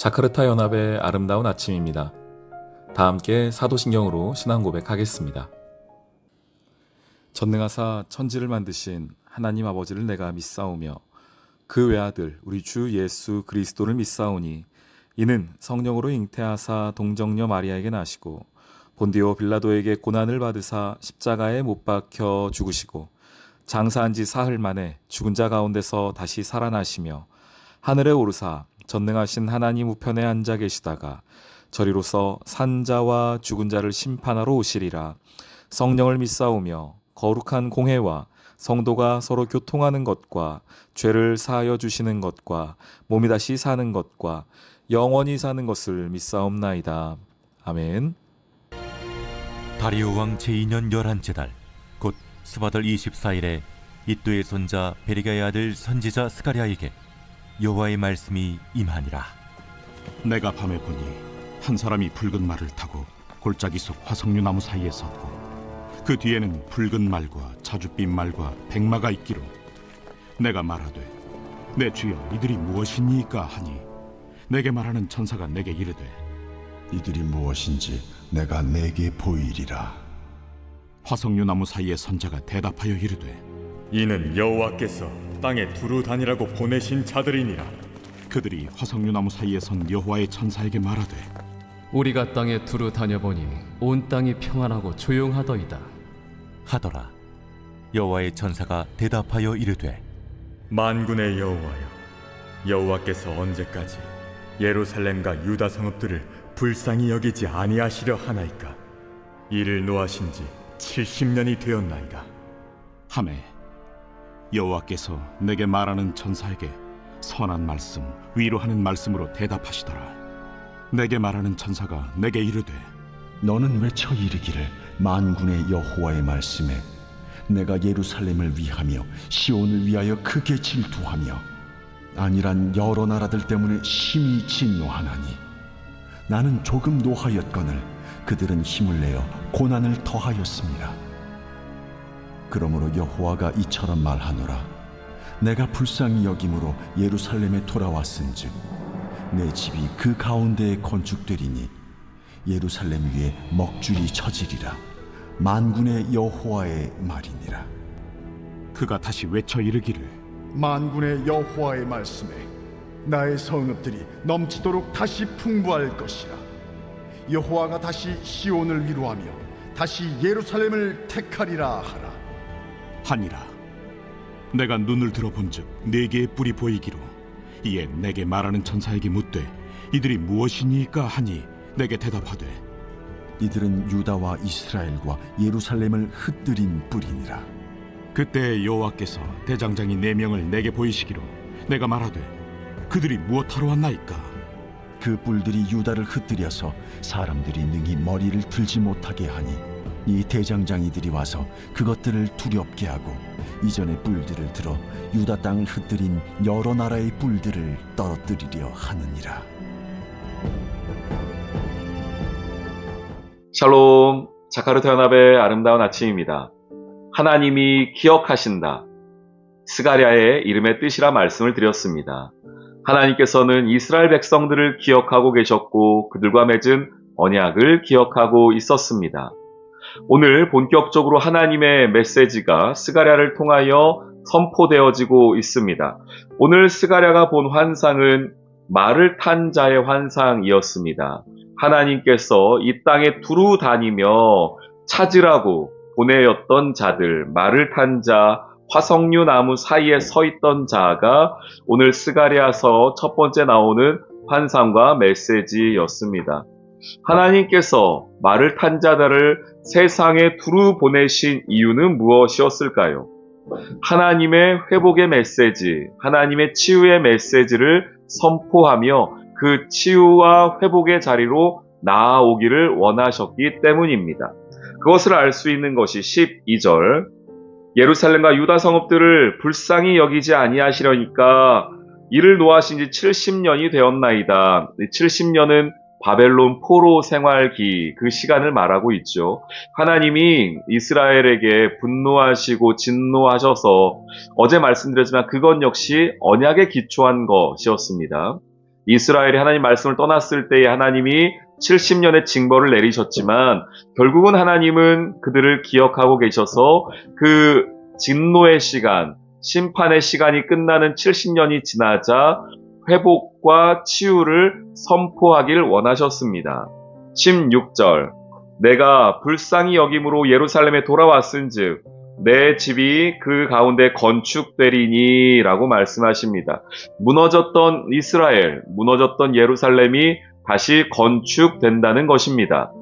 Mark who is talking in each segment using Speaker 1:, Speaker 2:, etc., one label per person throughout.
Speaker 1: 자카르타 연합의 아름다운 아침입니다. 다 함께 사도신경으로 신앙 고백하겠습니다. 전능하사 천지를 만드신 하나님 아버지를 내가 믿사오며 그 외아들 우리 주 예수 그리스도를 믿사오니 이는 성령으로 잉태하사 동정녀 마리아에게 나시고 본디오 빌라도에게 고난을 받으사 십자가에 못 박혀 죽으시고 장사한 지 사흘 만에 죽은 자 가운데서 다시 살아나시며 하늘에 오르사 전능하신 하나님 우편에 앉아 계시다가 저리로서 산자와 죽은 자를 심판하러 오시리라. 성령을 믿사오며 거룩한 공회와 성도가 서로 교통하는 것과 죄를 사하여 주시는 것과 몸이 다시 사는 것과 영원히 사는 것을 믿사옵나이다. 아멘.
Speaker 2: 다리오 왕 제2년 11째 달 곧 스바들 24일에 이또의 손자 베리가의 아들 선지자 스가랴에게 여호와의 말씀이 임하니라.
Speaker 3: 내가 밤에 보니 한 사람이 붉은 말을 타고 골짜기 속 화석류 나무 사이에 섰고 그 뒤에는 붉은 말과 자줏빛 말과 백마가 있기로 내가 말하되 내 주여 이들이 무엇이니까 하니 내게 말하는 천사가 내게 이르되
Speaker 4: 이들이 무엇인지 내가 내게 보이리라.
Speaker 3: 화석류 나무 사이에 선자가 대답하여 이르되
Speaker 5: 이는 여호와께서 땅에 두루 다니라고 보내신 자들이니라.
Speaker 3: 그들이 화석류 나무 사이에 선 여호와의 천사에게 말하되
Speaker 6: 우리가 땅에 두루 다녀보니 온 땅이 평안하고 조용하더이다
Speaker 2: 하더라. 여호와의 천사가 대답하여 이르되
Speaker 5: 만군의 여호와여, 여호와께서 언제까지 예루살렘과 유다 성읍들을 불쌍히 여기지 아니하시려 하나이까? 이를 노하신 지 70년이 되었나이다.
Speaker 3: 하매 여호와께서 내게 말하는 천사에게 선한 말씀, 위로하는 말씀으로 대답하시더라. 내게 말하는 천사가 내게 이르되
Speaker 4: 너는 외쳐 이르기를 만군의 여호와의 말씀에 내가 예루살렘을 위하며 시온을 위하여 크게 질투하며 아니란 여러 나라들 때문에 심히 진노하나니 나는 조금 노하였거늘 그들은 힘을 내어 고난을 더하였습니다. 그러므로 여호와가 이처럼 말하노라. 내가 불쌍히 여김으로 예루살렘에 돌아왔은즉 내 집이 그 가운데에 건축되리니 예루살렘 위에 먹줄이 쳐지리라. 만군의 여호와의 말이니라.
Speaker 3: 그가 다시 외쳐 이르기를
Speaker 7: 만군의 여호와의 말씀에 나의 성읍들이 넘치도록 다시 풍부할 것이라. 여호와가 다시 시온을 위로하며 다시 예루살렘을 택하리라 하라.
Speaker 3: 하니라. 내가 눈을 들어본즉 네 개의 뿔이 보이기로 이에 내게 말하는 천사에게 묻되 이들이 무엇이니까 하니 내게 대답하되
Speaker 4: 이들은 유다와 이스라엘과 예루살렘을 흩뜨린 뿔이니라.
Speaker 3: 그때 여호와께서 대장장이 4명을 내게 보이시기로 내가 말하되 그들이 무엇하러 왔나이까?
Speaker 4: 그 뿔들이 유다를 흩뜨려서 사람들이 능히 머리를 들지 못하게 하니 이 대장장이들이 와서 그것들을 두렵게 하고 이전의 뿔들을 들어 유다 땅을 흩뜨린 여러 나라의 뿔들을 떨어뜨리려 하느니라.
Speaker 1: 샬롬, 자카르타 연합의 아름다운 아침입니다. 하나님이 기억하신다. 스가랴의 이름의 뜻이라 말씀을 드렸습니다. 하나님께서는 이스라엘 백성들을 기억하고 계셨고 그들과 맺은 언약을 기억하고 있었습니다. 오늘 본격적으로 하나님의 메시지가 스가랴를 통하여 선포되어지고 있습니다. 오늘 스가랴가 본 환상은 말을 탄 자의 환상이었습니다. 하나님께서 이 땅에 두루 다니며 찾으라고 보내었던 자들, 말을 탄 자, 화석류 나무 사이에 서 있던 자가 오늘 스가랴서 첫 번째 나오는 환상과 메시지였습니다. 하나님께서 말을 탄 자들을 세상에 두루 보내신 이유는 무엇이었을까요? 하나님의 회복의 메시지, 하나님의 치유의 메시지를 선포하며 그 치유와 회복의 자리로 나아오기를 원하셨기 때문입니다. 그것을 알 수 있는 것이 12절 예루살렘과 유다 성읍들을 불쌍히 여기지 아니하시려니까 이를 노하신 지 70년이 되었나이다. 70년은 바벨론 포로 생활기 그 시간을 말하고 있죠. 하나님이 이스라엘에게 분노하시고 진노하셔서 어제 말씀드렸지만 그것 역시 언약에 기초한 것이었습니다. 이스라엘이 하나님 말씀을 떠났을 때에 하나님이 70년의 징벌을 내리셨지만 결국은 하나님은 그들을 기억하고 계셔서 그 진노의 시간, 심판의 시간이 끝나는 70년이 지나자 회복과 치유를 선포하기를 원하셨습니다. 16절 내가 불쌍히 여김으로 예루살렘에 돌아왔은즉 내 집이 그 가운데 건축되리니 라고 말씀하십니다. 무너졌던 이스라엘, 무너졌던 예루살렘이 다시 건축된다는 것입니다.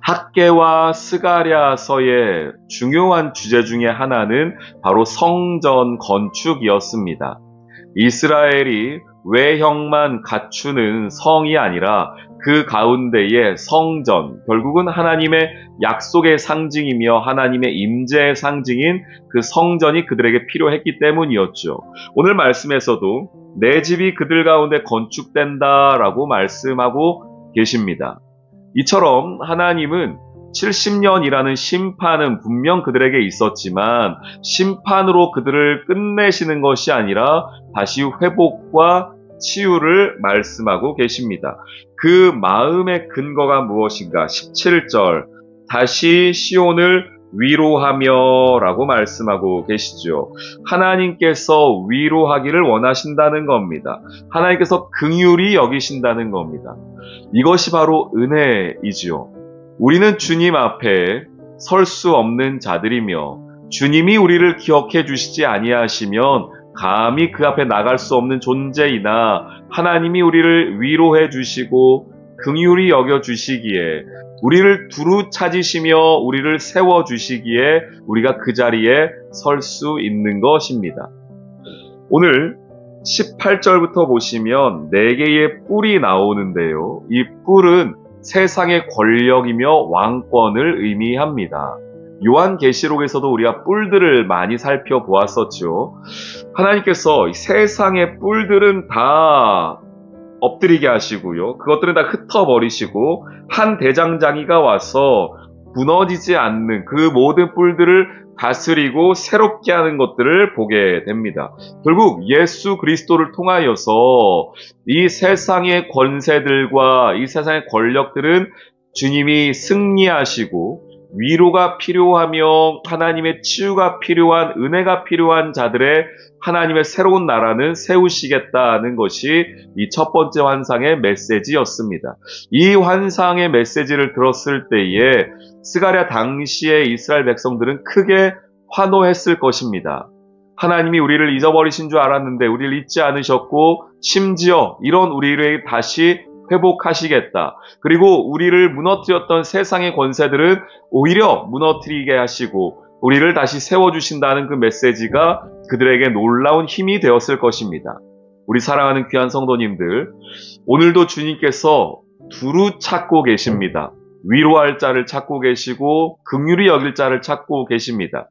Speaker 1: 학개와 스가랴서의 중요한 주제 중에 하나는 바로 성전 건축이었습니다. 이스라엘이 외형만 갖추는 성이 아니라 그 가운데에 성전, 결국은 하나님의 약속의 상징이며 하나님의 임재의 상징인 그 성전이 그들에게 필요했기 때문이었죠. 오늘 말씀에서도 내 집이 그들 가운데 건축된다라고 말씀하고 계십니다. 이처럼 하나님은 70년이라는 심판은 분명 그들에게 있었지만 심판으로 그들을 끝내시는 것이 아니라 다시 회복과 치유를 말씀하고 계십니다. 그 마음의 근거가 무엇인가? 17절 다시 시온을 위로하며 라고 말씀하고 계시죠. 하나님께서 위로하기를 원하신다는 겁니다. 하나님께서 긍휼히 여기신다는 겁니다. 이것이 바로 은혜이지요. 우리는 주님 앞에 설 수 없는 자들이며 주님이 우리를 기억해 주시지 아니하시면 감히 그 앞에 나갈 수 없는 존재이나 하나님이 우리를 위로해 주시고 긍휼히 여겨 주시기에 우리를 두루 찾으시며 우리를 세워 주시기에 우리가 그 자리에 설 수 있는 것입니다. 오늘 18절부터 보시면 4개의 뿔이 나오는데요. 이 뿔은 세상의 권력이며 왕권을 의미합니다. 요한계시록에서도 우리가 뿔들을 많이 살펴보았었죠. 하나님께서 세상의 뿔들은 다 엎드리게 하시고요. 그것들은 다 흩어버리시고 한 대장장이가 와서 무너지지 않는 그 모든 뿔들을 다스리고 새롭게 하는 것들을 보게 됩니다. 결국 예수 그리스도를 통하여서 이 세상의 권세들과 이 세상의 권력들은 주님이 승리하시고 위로가 필요하며 하나님의 치유가 필요한 은혜가 필요한 자들의 하나님의 새로운 나라는 세우시겠다는 것이 이 첫 번째 환상의 메시지였습니다. 이 환상의 메시지를 들었을 때에 스가랴 당시의 이스라엘 백성들은 크게 환호했을 것입니다. 하나님이 우리를 잊어버리신 줄 알았는데 우리를 잊지 않으셨고 심지어 이런 우리를 다시 회복하시겠다. 그리고 우리를 무너뜨렸던 세상의 권세들은 오히려 무너뜨리게 하시고 우리를 다시 세워주신다는 그 메시지가 그들에게 놀라운 힘이 되었을 것입니다. 우리 사랑하는 귀한 성도님들, 오늘도 주님께서 두루 찾고 계십니다. 위로할 자를 찾고 계시고 긍휼히 여길 자를 찾고 계십니다.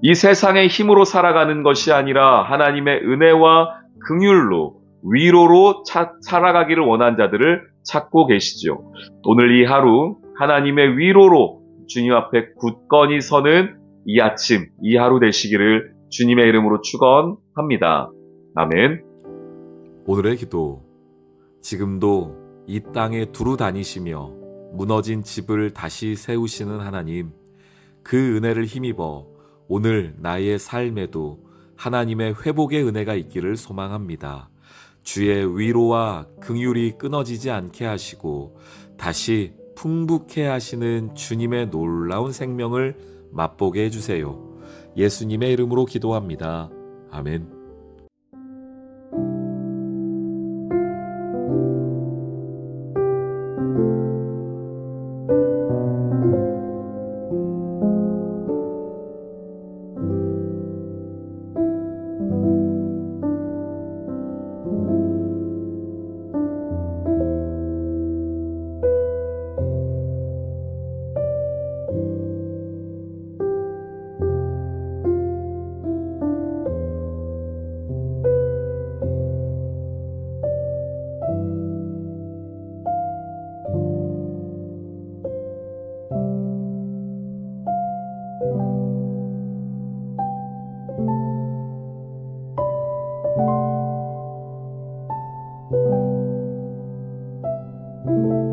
Speaker 1: 이 세상의 힘으로 살아가는 것이 아니라 하나님의 은혜와 긍휼로 위로로 살아가기를 원한 자들을 찾고 계시죠. 오늘 이 하루 하나님의 위로로 주님 앞에 굳건히 서는 이 아침, 이 하루 되시기를 주님의 이름으로 축원합니다. 아멘.
Speaker 8: 오늘의 기도. 지금도 이 땅에 두루 다니시며 무너진 집을 다시 세우시는 하나님, 그 은혜를 힘입어 오늘 나의 삶에도 하나님의 회복의 은혜가 있기를 소망합니다. 주의 위로와 긍휼이 끊어지지 않게 하시고 다시 풍부케 하시는 주님의 놀라운 생명을 맛보게 해주세요. 예수님의 이름으로 기도합니다. 아멘.
Speaker 9: 주